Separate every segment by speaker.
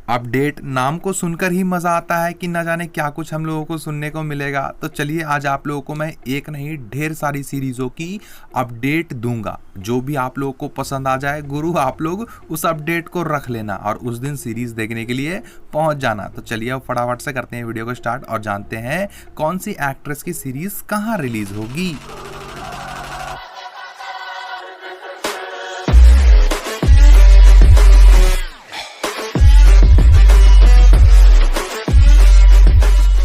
Speaker 1: Update नाम को सुनकर ही मजा आता है कि न जाने क्या कुछ हम लोगों को सुनने को मिलेगा। तो चलिए आज आप लोगों को मैं एक नहीं ढेर सारी सीरीजों की अपडेट दूंगा। जो भी आप लोगों को पसंद आ जाए गुरु आप लोग उस अपडेट को रख लेना और उस दिन सीरीज देखने के लिए पहुंच जाना। तो चलिए अब फटाफट से करते हैं वीडियो को स्टार्ट और जानते हैं कौन सी एक्ट्रेस की सीरीज कहाँ रिलीज होगी।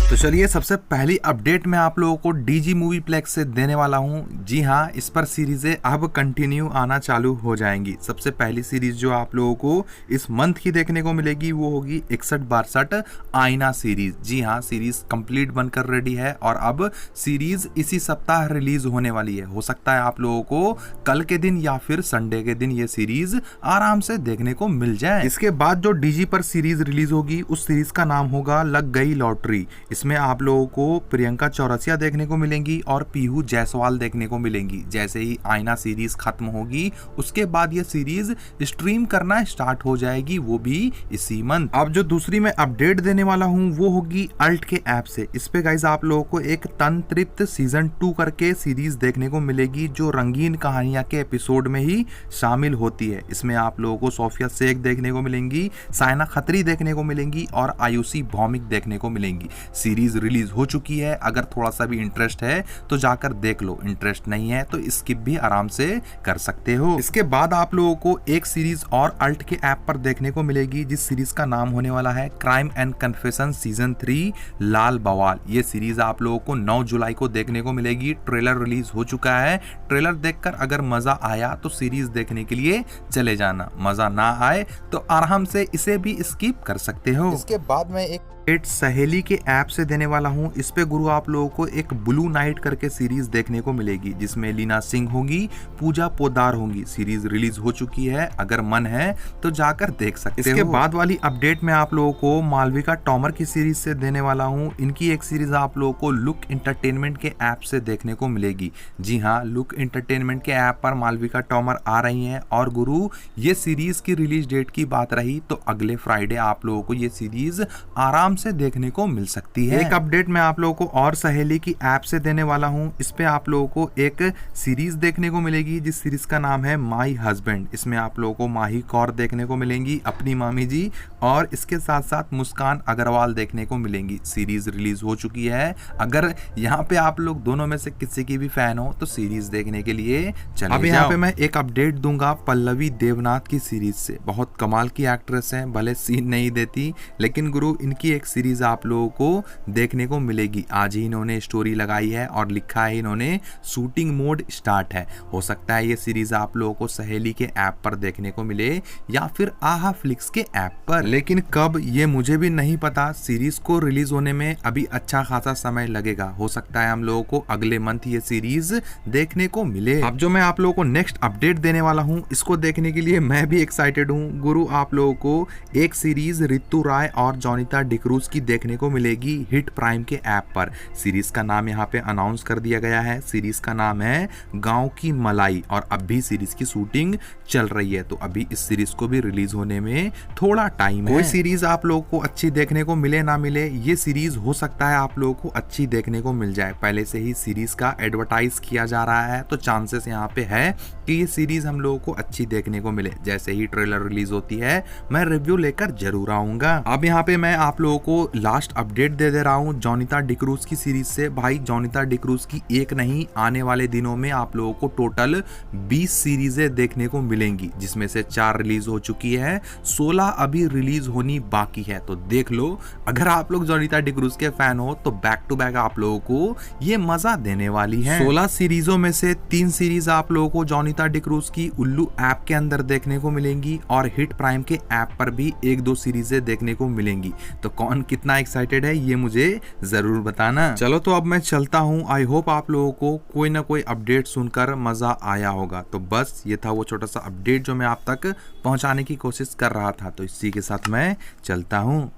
Speaker 1: तो चलिए सबसे पहली अपडेट मैं आप लोगों को डीजी मूवी प्लेक्स से देने वाला हूं। जी हां, इस पर सीरीजें अब कंटिन्यू आना चालू हो जाएंगी। सबसे पहली सीरीज जो आप लोगों को इस मंथ की देखने को मिलेगी वो होगी 61-62 आईना सीरीज। जी हां, सीरीज कंप्लीट बनकर रेडी है और अब सीरीज इसी सप्ताह रिलीज होने वाली है। हो सकता है आप लोगों को कल के दिन या फिर संडे के दिन ये सीरीज आराम से देखने को मिल जाए। इसके बाद जो डीजी पर सीरीज रिलीज होगी उस सीरीज का नाम होगा लग गई लॉटरी। इसमें आप लोगों को प्रियंका चौरसिया देखने को मिलेंगी और पीहू जायसवाल देखने को मिलेंगी। जैसे ही आईना सीरीज खत्म होगी उसके बाद ये सीरीज स्ट्रीम करना स्टार्ट हो जाएगी, वो भी इसी मंथ। अब जो दूसरी मैं अपडेट देने वाला हूँ वो होगी अल्ट के ऐप से। इस पे गाइस आप लोगों को एक तंत्रिप्त सीजन 2 करके सीरीज देखने को मिलेगी जो रंगीन कहानियां के एपिसोड में ही शामिल होती है। इसमें आप लोगों को सोफिया शेख देखने को मिलेंगी, साइना खत्री देखने को मिलेंगी और आयुषी भौमिक देखने को मिलेंगी। सीरीज रिलीज हो चुकी है, अगर थोड़ा सा भी इंटरेस्ट है तो जाकर देख लो, इंटरेस्ट नहीं है तो स्किप भी आराम से कर सकते हो। इसके बाद आप लोगों को एक सीरीज और अल्ट के ऐप पर देखने को मिलेगी जिस सीरीज का नाम होने वाला है क्राइम एंड कन्फेशन सीजन 3 लाल बवाल। ये सीरीज आप लोगों को 9 जुलाई को देखने को मिलेगी। ट्रेलर रिलीज हो चुका है, ट्रेलर देखकर अगर मजा आया तो सीरीज देखने के लिए चले जाना, मजा ना आए तो आराम से इसे भी स्किप कर सकते हो। इसके बाद में एक सहेली के ऐप से देने वाला हूं। इस पे गुरु आप लोगों को एक ब्लू नाइट करके सीरीज देखने को मिलेगी जिसमें लीना सिंह होंगी, पूजा पोदार होंगी। सीरीज रिलीज हो चुकी है, अगर मन है तो जाकर देख सकते हो। इसके बाद वाली अपडेट में आप लोगों को मालविका टॉमर की सीरीज से देने वाला हूं। इनकी एक सीरीज आप लोगों को लुक एंटरटेनमेंट के ऐप से देखने को मिलेगी। जी हाँ, लुक एंटरटेनमेंट के ऐप पर मालविका टॉमर आ रही है और गुरु ये सीरीज की रिलीज डेट की बात रही तो अगले फ्राइडे आप लोगों को ये सीरीज आराम से देखने को मिल सकती है। एक अपडेट मैं आप लोगों को और सहेली की ऐप से देने वाला हूं। इस पे आप लोगों को एक सीरीज देखने को मिलेगी जिस सीरीज का नाम है माई हस्बैंड। इसमें आप लोगों को माही कौर देखने को मिलेंगी, अपनी मामी जी, और इसके साथ साथ मुस्कान अग्रवाल देखने को मिलेंगी। सीरीज रिलीज हो चुकी है, अगर यहाँ पे आप लोग दोनों में से किसी की भी फैन हो तो सीरीज देखने के लिए चले अब यहाँ पे मैं एक अपडेट दूंगा पल्लवी देवनाथ की सीरीज से। बहुत कमाल की एक्ट्रेस है, भले सीन नहीं देती लेकिन गुरु इनकी एक सीरीज आप लोगों को देखने को मिलेगी। आज ही इन्होंने स्टोरी लगाई है और लिखा है इन्होंने शूटिंग मोड स्टार्ट है। हो सकता है ये सीरीज आप लोगों को सहेली के ऐप पर देखने को मिले या फिर आहा फ्लिक्स के ऐप पर, लेकिन कब ये मुझे भी नहीं पता। सीरीज को रिलीज होने में अभी अच्छा खासा समय लगेगा, हो सकता है हम लोगों को अगले मंथ ये सीरीज देखने को मिले। अब जो मैं आप लोगों को नेक्स्ट अपडेट देने वाला हूँ इसको देखने के लिए मैं भी एक्साइटेड हूँ। गुरु आप लोगों को एक सीरीज ऋतु राय और जोनिता डिक्रूज की देखने को मिलेगी हिट प्राइम के ऐप पर। सीरीज का नाम यहाँ पे अनाउंस कर दिया गया है। सीरीज का नाम है गांव की मलाई और अब भी सीरीज की शूटिंग चल रही है, तो अभी इस सीरीज को भी रिलीज होने में थोड़ा टाइम है। कोई सीरीज आप लोगों को अच्छी देखने को मिले ना मिले, ये सीरीज हो सकता है आप लोगों को अच्छी देखने को मिल जाए। पहले से ही सीरीज का एडवर्टाइज किया जा रहा है तो चांसेस यहाँ पे है कि ये सीरीज हम लोगों को अच्छी देखने को मिले। जैसे ही ट्रेलर रिलीज होती है मैं रिव्यू लेकर जरूर आऊंगा। अब यहाँ पे मैं आप लोगों को लास्ट अपडेट दे दे रहा हूँ जोनिता डिक्रूज की सीरीज से। भाई जोनिता डिक्रूज की एक नहीं, आने वाले दिनों में आप लोगों को टोटल 20 सीरीजें देखने को मिलेंगी जिसमें से 4 रिलीज हो चुकी है, 16 अभी रिलीज होनी बाकी है। तो देख लो, अगर आप लोग जोनिता डिक्रूज के फैन हो तो बैक टू बैक आप लोगों को ये मजा देने वाली है। 16 सीरीजों में से 3 सीरीज आप लोगों को जोनिता डिक्रूज की उल्लू ऐप के अंदर देखने को मिलेंगी और हिट प्राइम के ऐप पर भी 1-2 सीरीजें देखने को मिलेंगी। तो कौन कितना एक्साइटेड है ये मुझे जरूर बताना। चलो तो अब मैं चलता हूँ। आई होप आप लोगों को कोई ना कोई अपडेट सुनकर मजा आया होगा। तो बस ये था वो छोटा सा अपडेट जो मैं आप तक पहुंचाने की कोशिश कर रहा था। तो इसी के साथ मैं चलता हूँ।